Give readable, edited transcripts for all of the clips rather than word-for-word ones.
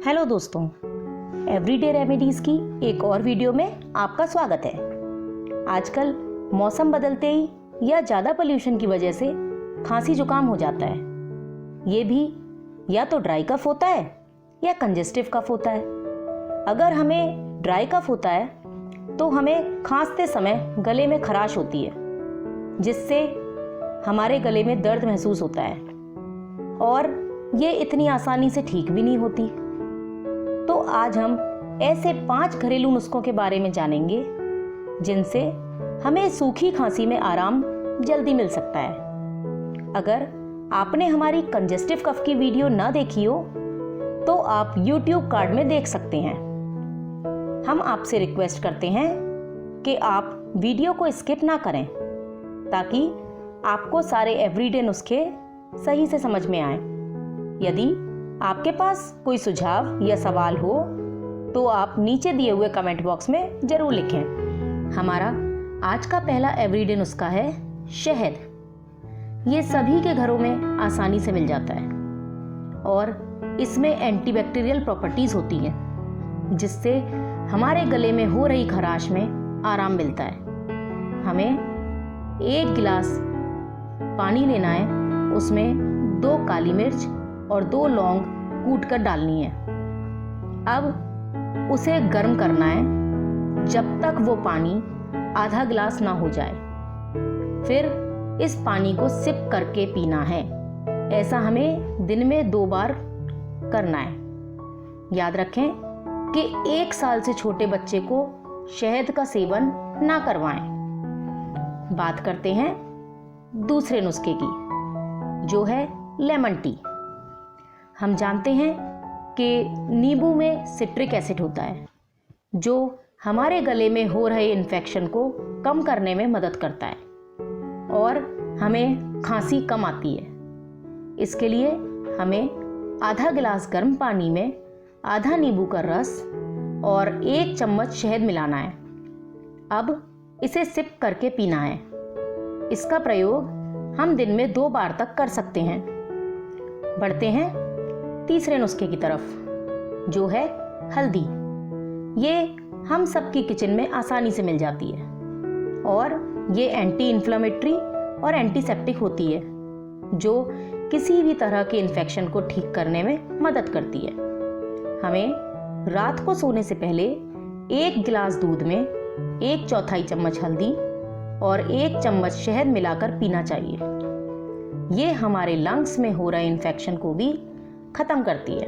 Hello दोस्तों, everyday remedies की एक और वीडियो में आपका स्वागत है। आजकल मौसम बदलते ही या ज़्यादा पोल्यूशन की वजह से खांसी जुकाम हो जाता है। ये भी या तो ड्राई कफ होता है या कंजेस्टिव कफ होता है। अगर हमें ड्राई कफ होता है तो हमें खांसते समय गले में खराश होती है, जिससे हमारे गले में दर्द महसूस होता है और ये इतनी आसानी से ठीक भी नहीं होती। तो आज हम ऐसे 5 घरेलू नुस्खों के बारे में जानेंगे जिनसे हमें सूखी खांसी में आराम जल्दी मिल सकता है। अगर आपने हमारी कंजेस्टिव कफ की वीडियो ना देखी हो तो आप YouTube कार्ड में देख सकते हैं। हम आपसे रिक्वेस्ट करते हैं कि आप वीडियो को स्किप ना करें ताकि आपको सारे एवरीडे नुस्खे सही से समझ में आए। यदि आपके पास कोई सुझाव या सवाल हो तो आप नीचे दिए हुए कमेंट बॉक्स में जरूर लिखें। हमारा आज का पहला एवरीडे नुस्खा है शहद। ये सभी के घरों में आसानी से मिल जाता है और इसमें एंटीबैक्टीरियल प्रॉपर्टीज होती हैं, जिससे हमारे गले में हो रही खराश में आराम मिलता है। हमें 1 गिलास पानी लेना है, उसमें 2 काली मिर्च और 2 लौंग कूट कर डालनी है। अब उसे गर्म करना है जब तक वो पानी आधा गिलास ना हो जाए। फिर इस पानी को सिप करके पीना है। ऐसा हमें दिन में 2 बार करना है। याद रखें कि 1 साल से छोटे बच्चे को शहद का सेवन ना करवाएं। बात करते हैं दूसरे नुस्खे की, जो है लेमन टी। हम जानते हैं कि नींबू में सिट्रिक एसिड होता है, जो हमारे गले में हो रहे इन्फेक्शन को कम करने में मदद करता है और हमें खांसी कम आती है। इसके लिए हमें आधा गिलास गर्म पानी में आधा नींबू का रस और 1 चम्मच शहद मिलाना है। अब इसे सिप करके पीना है। इसका प्रयोग हम दिन में 2 बार तक कर सकते हैं। बढ़ते हैं तीसरे नुस्खे की तरफ, जो है हल्दी। ये हम सबकी किचन में आसानी से मिल जाती है और ये एंटी इन्फ्लेमेटरी और एंटीसेप्टिक होती है, जो किसी भी तरह के इन्फेक्शन को ठीक करने में मदद करती है। हमें रात को सोने से पहले 1 गिलास दूध में 1/4 चम्मच हल्दी और 1 चम्मच शहद मिलाकर पीना चाहिए। ये हमारे लंग्स में हो रहे इन्फेक्शन को भी खत्म करती है।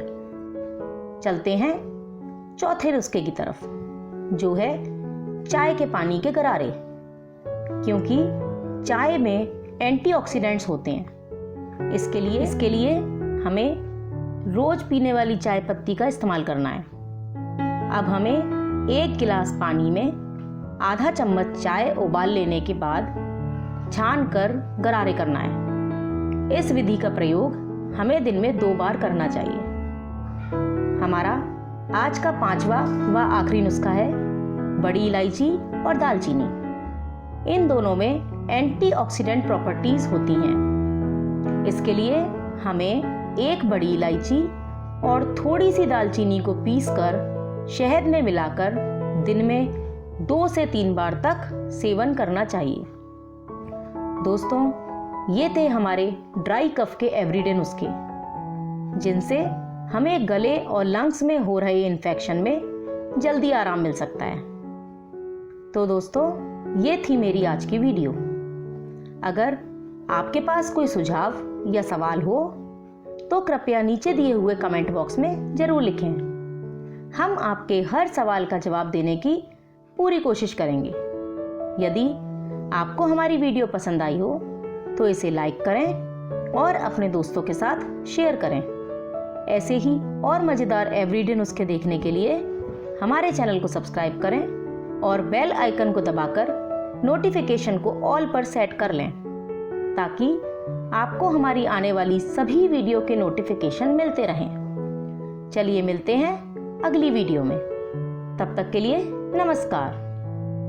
चलते हैं चौथे नुस्खे की तरफ, जो है चाय के पानी के गरारे। क्योंकि चाय में एंटीऑक्सीडेंट्स होते हैं, इसके लिए हमें रोज पीने वाली चाय पत्ती का इस्तेमाल करना है। अब हमें 1 गिलास पानी में आधा चम्मच चाय उबाल लेने के बाद छान कर गरारे करना है। इस विधि का प्रयोग हमें दिन में 2 बार करना चाहिए। हमारा आज का 5वां व आखिरी नुस्खा है बड़ी इलायची और दालचीनी। इन दोनों में एंटीऑक्सीडेंट प्रॉपर्टीज होती हैं। इसके लिए हमें 1 बड़ी इलायची और थोड़ी सी दालचीनी को पीसकर शहद में मिलाकर दिन में 2 से 3 बार तक सेवन करना चाहिए। दोस्तों, ये थे हमारे ड्राई कफ के एवरीडे नुस्खे, जिनसे हमें गले और लंग्स में हो रहे इन्फेक्शन में जल्दी आराम मिल सकता है। तो दोस्तों, ये थी मेरी आज की वीडियो। अगर आपके पास कोई सुझाव या सवाल हो तो कृपया नीचे दिए हुए कमेंट बॉक्स में जरूर लिखें। हम आपके हर सवाल का जवाब देने की पूरी कोशिश करेंगे। यदि आपको हमारी वीडियो पसंद आई हो तो इसे लाइक करें और अपने दोस्तों के साथ शेयर करें। ऐसे ही और मज़ेदार एवरीडे नुस्खे देखने के लिए हमारे चैनल को सब्सक्राइब करें और बेल आइकन को दबाकर नोटिफिकेशन को ऑल पर सेट कर लें, ताकि आपको हमारी आने वाली सभी वीडियो के नोटिफिकेशन मिलते रहें। चलिए मिलते हैं अगली वीडियो में। तब तक के लिए नमस्कार।